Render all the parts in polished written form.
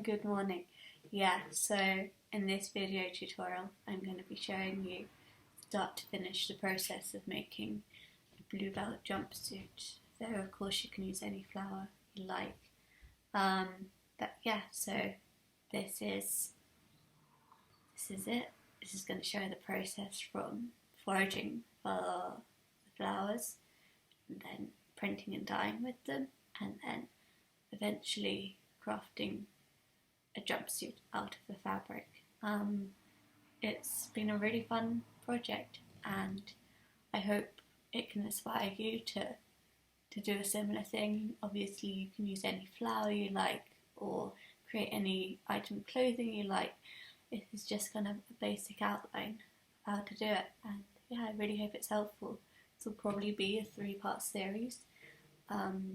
Good morning. Yeah, so in this video tutorial, I'm going to be showing you start to finish the process of making a bluebell jumpsuit. Though of course you can use any flower you like. But yeah, so this is it. This is going to show the process from foraging for the flowers, and then printing and dyeing with them, and then eventually crafting a jumpsuit out of the fabric. It's been a really fun project, and I hope it can inspire you to do a similar thing. Obviously you can use any flower you like or create any item of clothing you like. It is just kind of a basic outline of how to do it, and yeah, I really hope it's helpful. This will probably be a 3-part series,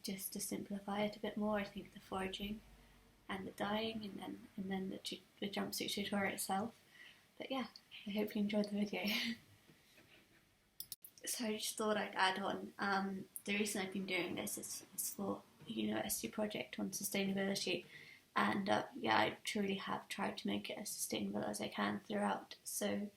just to simplify it a bit more. I think the foraging and the dyeing, and then the jumpsuit tutorial itself. But yeah, I hope you enjoyed the video. So I just thought I'd add on, the reason I've been doing this is for a university project on sustainability, and yeah, I truly have tried to make it as sustainable as I can throughout. So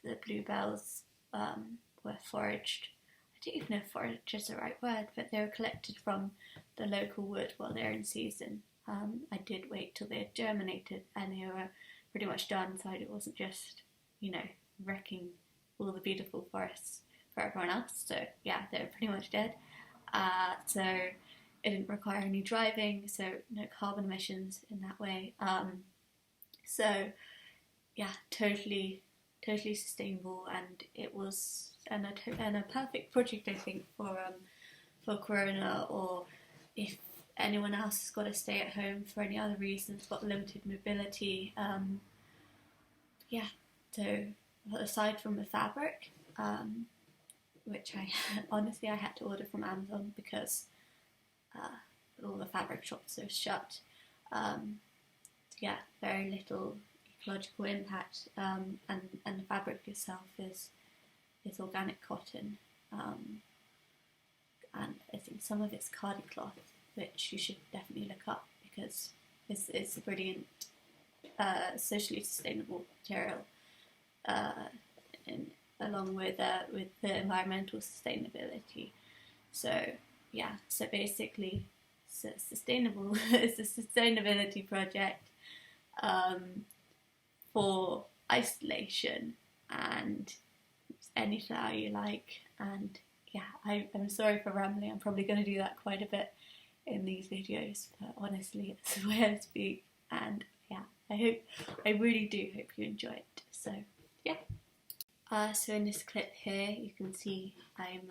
the bluebells were foraged. I don't even know if forage is the right word, but they were collected from the local wood while they're in season. I did wait till they had germinated and they were pretty much done, so it wasn't just, wrecking all the beautiful forests for everyone else. So yeah, they were pretty much dead. So it didn't require any driving, so no carbon emissions in that way. So yeah, totally sustainable, and it was a perfect project, I think, for Corona, or if anyone else has got to stay at home for any other reasons, got limited mobility. Yeah, so aside from the fabric, which I honestly had to order from Amazon because all the fabric shops are shut. Yeah, very little ecological impact, and the fabric itself is organic cotton, and I think some of it's cardi cloth, which you should definitely look up because it's a brilliant socially sustainable material, along with the environmental sustainability. So yeah, so basically it's sustainable. It's a sustainability project for isolation and any flower you like. And yeah, I'm sorry for rambling. I'm probably going to do that quite a bit in these videos, but honestly it's the way I speak, and yeah, I really do hope you enjoy it. So yeah. So in this clip here you can see I'm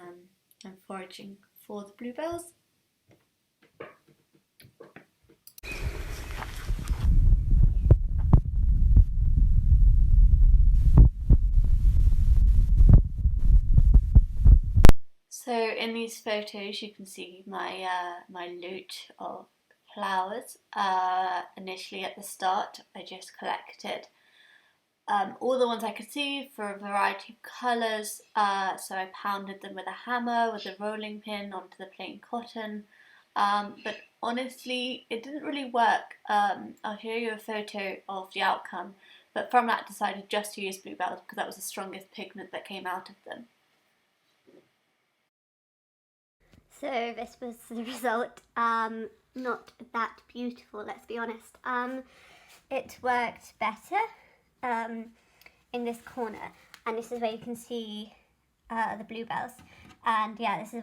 foraging for the bluebells. So in these photos you can see my my loot of flowers. Initially at the start I just collected all the ones I could see for a variety of colours, so I pounded them with a hammer with a rolling pin onto the plain cotton, but honestly it didn't really work. I'll show you a photo of the outcome, but from that decided just to use bluebells because that was the strongest pigment that came out of them. So this was the result. Not that beautiful, let's be honest. It worked better in this corner, and this is where you can see the bluebells. And yeah, this is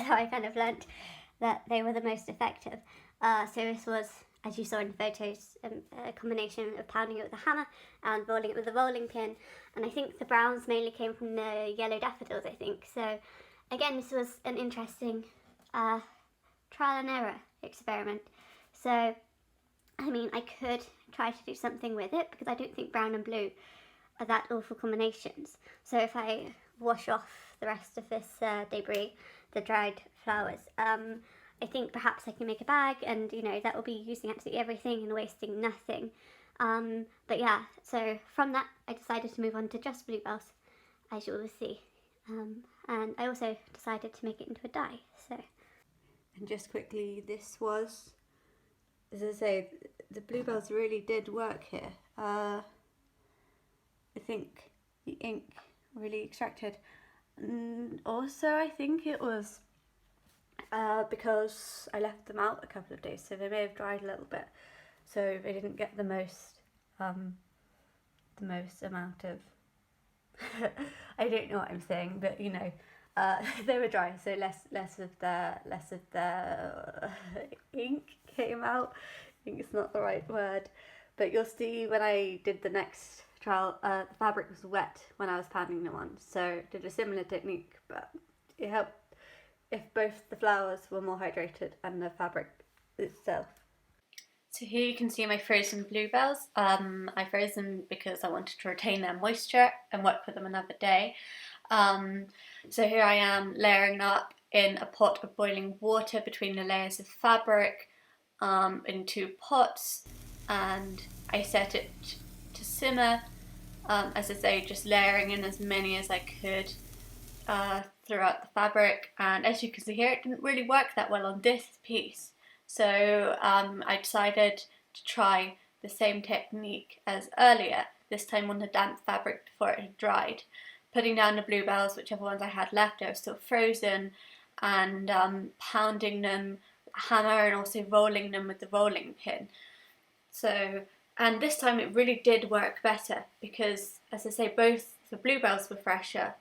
how I kind of learnt that they were the most effective. So this was, as you saw in the photos, a combination of pounding it with a hammer and rolling it with a rolling pin. And I think the browns mainly came from the yellow daffodils, I think. So again, this was an interesting trial and error experiment. So, I mean, I could try to do something with it because I don't think brown and blue are that awful combinations. So if I wash off the rest of this debris, the dried flowers, I think perhaps I can make a bag, and that will be using absolutely everything and wasting nothing. But yeah, so from that I decided to move on to just bluebells, as you will see. And I also decided to make it into a dye. So, And just quickly, this was, as I say, the bluebells really did work here. I think the ink really extracted. And also I think it was because I left them out a couple of days, so they may have dried a little bit, so they didn't get the most amount of I don't know what I'm saying, but you know, they were dry, so less of the ink came out. I think it's not the right word, but you'll see when I did the next trial, the fabric was wet when I was pounding them on, so did a similar technique, but it helped if both the flowers were more hydrated and the fabric itself. So here you can see my frozen bluebells. I froze them because I wanted to retain their moisture and work with them another day. So here I am layering up in a pot of boiling water between the layers of fabric in 2 pots, and I set it to simmer, as I say, just layering in as many as I could throughout the fabric. And as you can see here, it didn't really work that well on this piece. So I decided to try the same technique as earlier, this time on the damp fabric before it had dried. Putting down the bluebells, whichever ones I had left, they were still frozen, and pounding them with a hammer and also rolling them with the rolling pin. So, and this time it really did work better because, as I say, both the bluebells were fresher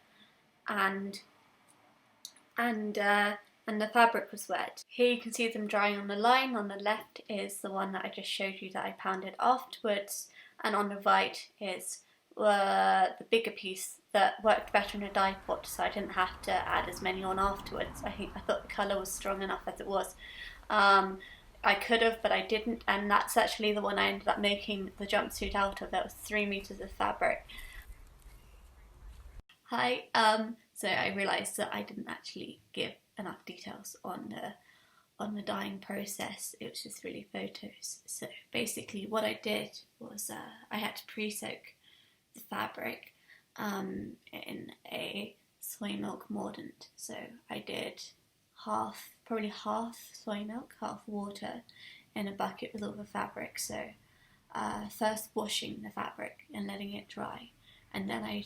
and the fabric was wet. Here you can see them drying on the line. On the left is the one that I just showed you that I pounded afterwards, and on the right is the bigger piece that worked better in a dye pot, so I didn't have to add as many on afterwards. I thought the colour was strong enough as it was. I could have, but I didn't, and that's actually the one I ended up making the jumpsuit out of. That was 3 meters of fabric. Hi, so I realised that I didn't actually give enough details on the dyeing process. It was just really photos. So basically what I did was I had to pre-soak the fabric in a soy milk mordant. So I did probably half soy milk, half water in a bucket with all the fabric. So first washing the fabric and letting it dry, and then I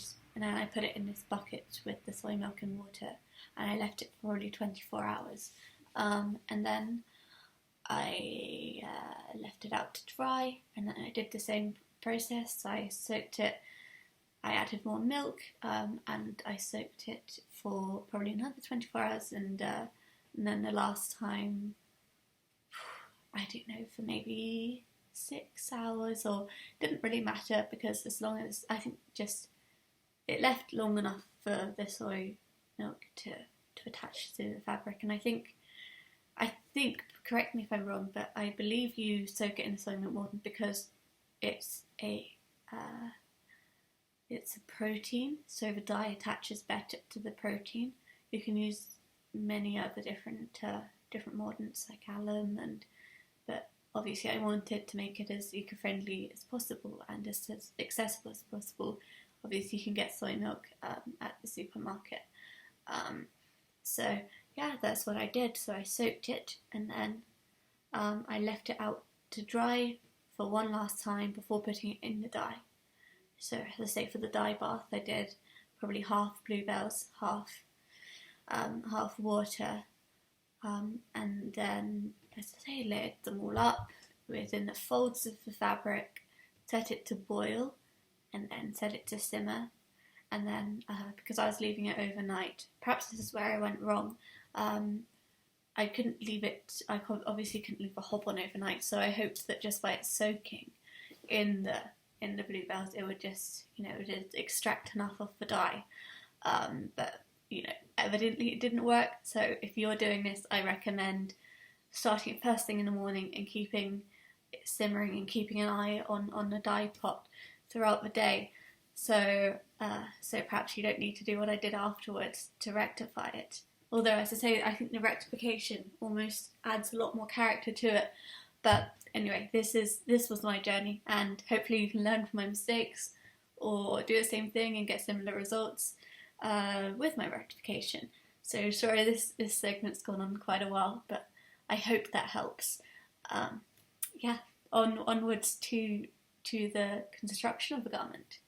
put it in this bucket with the soy milk and water, and I left it for probably 24 hours. And then I left it out to dry, and then I did the same process. I soaked it, I added more milk, and I soaked it for probably another 24 hours, and then the last time, I don't know, for maybe 6 hours, or didn't really matter, because as long as, I think just, it left long enough for the soy milk to attach to the fabric. And I think, correct me if I'm wrong, but I believe you soak it in the soy milk mordant because it's a protein, so the dye attaches better to the protein. You can use many other different mordants like alum, but obviously I wanted to make it as eco-friendly as possible and as accessible as possible. Obviously you can get soy milk at the supermarket. So yeah, that's what I did. So I soaked it, and then I left it out to dry for one last time before putting it in the dye. So as I say, for the dye bath I did probably half bluebells, half water, and then, as I say, layered them all up within the folds of the fabric, set it to boil, and then set it to simmer. And then, because I was leaving it overnight, perhaps this is where I went wrong, I couldn't leave it, I obviously couldn't leave the hob on overnight, so I hoped that just by it soaking in the bluebells, it would just, it would extract enough of the dye. But, evidently it didn't work, so if you're doing this, I recommend starting it first thing in the morning and keeping it simmering and keeping an eye on the dye pot throughout the day. So perhaps you don't need to do what I did afterwards to rectify it. Although, as I say, I think the rectification almost adds a lot more character to it. But anyway, this was my journey, and hopefully you can learn from my mistakes or do the same thing and get similar results with my rectification. So sorry, this segment's gone on quite a while, but I hope that helps. Yeah, onwards to the construction of the garment.